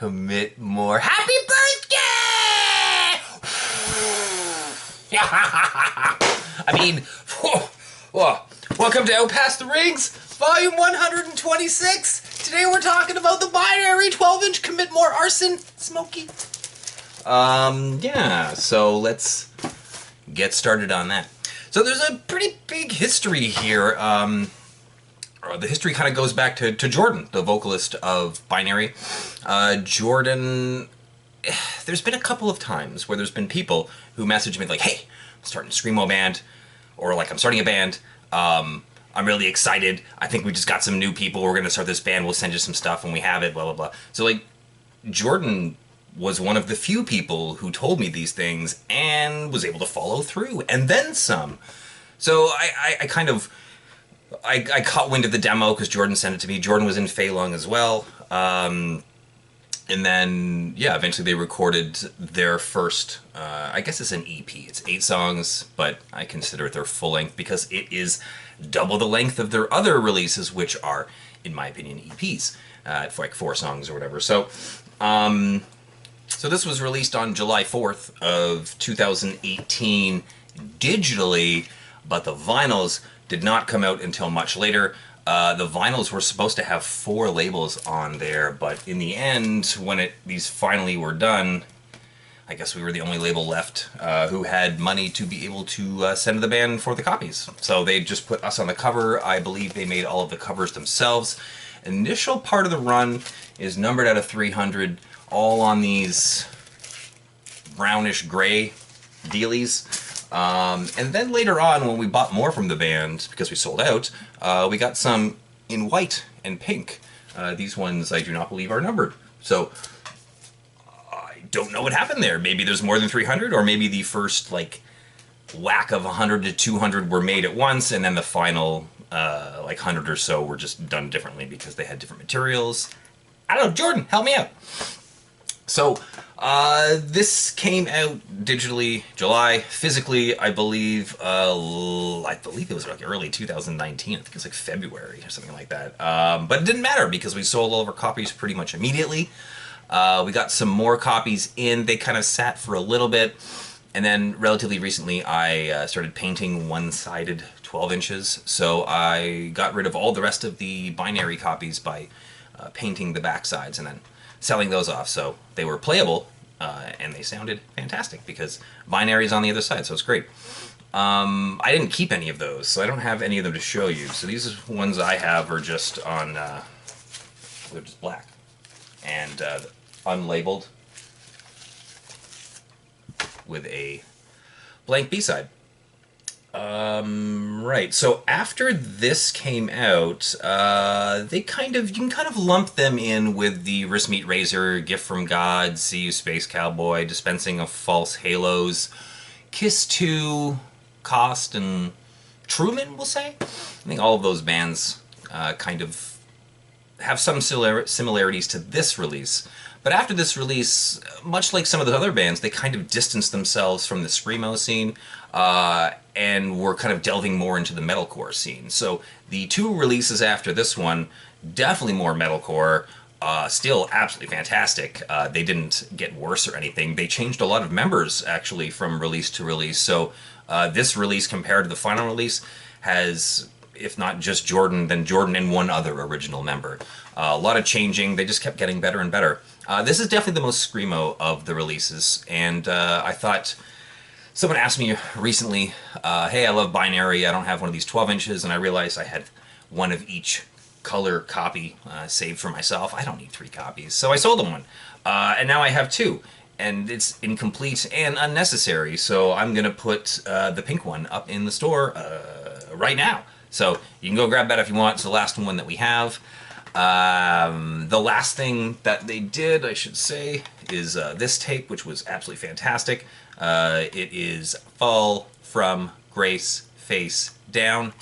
commit more. Happy birthday! I mean, welcome to Out Past the Rings, volume 126. Today we're talking about the binary 12-inch commit more Arson Smoky. Yeah, so let's get started on that. So there's a pretty big history here. The history kind of goes back to Jordan, the vocalist of Binary. Jordan, there's been a couple of times where there's been people who message me like, hey, I'm starting a Screamo band, or like, I'm starting a band, I'm really excited, I think we just got some new people, we're going to start this band, we'll send you some stuff when we have it, blah, blah, blah. So like, Jordan was one of the few people who told me these things and was able to follow through, and then some. So I caught wind of the demo because Jordan sent it to me. Jordan was in Feilong as well. And then, yeah, eventually they recorded their first, I guess it's an EP. It's 8 songs, but I consider it their full length because it is double the length of their other releases, which are, in my opinion, EPs, for like 4 songs or whatever. So, so this was released on July 4th of 2018 digitally, but the vinyls did not come out until much later. The vinyls were supposed to have 4 labels on there, but in the end, when these finally were done, I guess we were the only label left who had money to be able to send to the band for the copies. So they just put us on the cover. I believe they made all of the covers themselves. Initial part of the run is numbered out of 300, all on these brownish gray dealies. And then later on, when we bought more from the band, because we sold out, we got some in white and pink. These ones I do not believe are numbered. So, I don't know what happened there. Maybe there's more than 300, or maybe the first, like, whack of 100 to 200 were made at once, and then the final, like, 100 or so were just done differently because they had different materials. I don't know, Jordan, help me out. So, this came out digitally July. Physically, I believe it was like early 2019. I think it was like February or something like that. But it didn't matter because we sold all of our copies pretty much immediately. We got some more copies in. They kind of sat for a little bit. And then relatively recently, I started painting one-sided 12 inches. So I got rid of all the rest of the binary copies by painting the back sides and then selling those off. So they were playable, and they sounded fantastic because binary's on the other side, so it's great. I didn't keep any of those, so I don't have any of them to show you. So these ones I have are just on, they're just black and unlabeled with a blank B-side. Right, so after this came out, you can kind of lump them in with the Wrist Meet Razor, Gift from God, See You Space Cowboy, Dispensing of False Halos, Kiss 2, Cost, and Truman, we'll say. I think all of those bands kind of have some similarities to this release. But after this release, much like some of the other bands, they kind of distanced themselves from the Screamo scene, and were kind of delving more into the metalcore scene. So the 2 releases after this one, definitely more metalcore, still absolutely fantastic. They didn't get worse or anything. They changed a lot of members, actually, from release to release. So this release, compared to the final release, has, if not just Jordan, then Jordan and one other original member. A lot of changing. They just kept getting better and better. This is definitely the most Screamo of the releases, and I thought... Someone asked me recently, hey, I love binary, I don't have one of these 12 inches, and I realized I had one of each color copy saved for myself. I don't need 3 copies, so I sold them one. And now I have 2, and it's incomplete and unnecessary, so I'm going to put the pink one up in the store right now. So you can go grab that if you want. It's the last one that we have. The last thing that they did, I should say, is this tape, which was absolutely fantastic. It is Fall from Grace Face Down.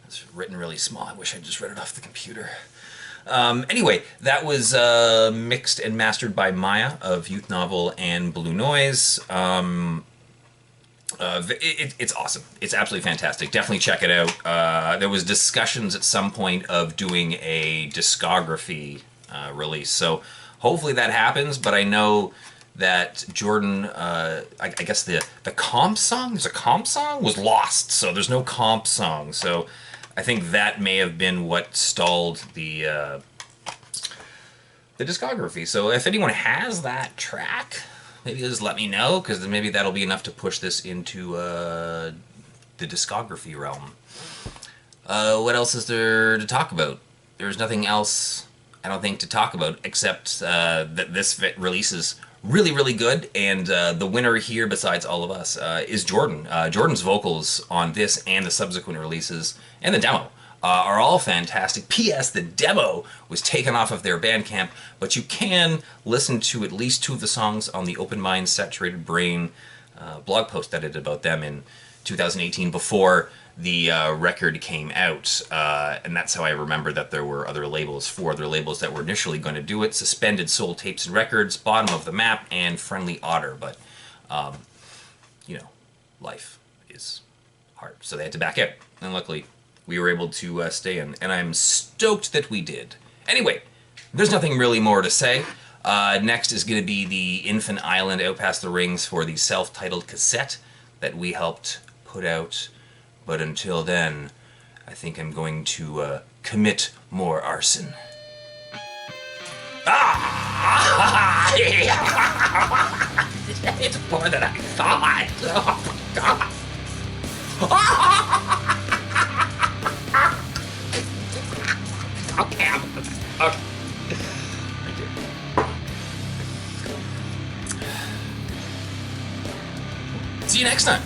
It's written really small. I wish I just read it off the computer. Anyway, that was mixed and mastered by Maya of Youth Novel and Blue Noise. It's awesome. It's absolutely fantastic. Definitely check it out. There was discussions at some point of doing a discography release. So hopefully that happens, but I know that Jordan, I guess the comp song, there's a comp song, was lost, so there's no comp song. So I think that may have been what stalled the discography. So if anyone has that track, maybe just let me know, because then maybe that'll be enough to push this into the discography realm. What else is there to talk about? There's nothing else, I don't think, to talk about, except that this release is really, really good, and the winner here, besides all of us, is Jordan. Jordan's vocals on this and the subsequent releases, and the demo, are all fantastic. P.S. The demo was taken off of their Bandcamp, but you can listen to at least 2 of the songs on the Open Mind Saturated Brain blog post that I did about them in 2018 before the record came out, and that's how I remember that there were 4 other labels that were initially going to do it: Suspended Soul Tapes and Records, Bottom of the Map, and Friendly Otter. But, you know, life is hard, so they had to back out, and luckily we were able to stay in, and I'm stoked that we did. Anyway, there's nothing really more to say. Next is going to be the Infant Island Out Past the Rings for the self-titled cassette that we helped put out. But until then, I think I'm going to commit more arson. Ah! It's more than I thought. Oh, God. Okay. See you next time.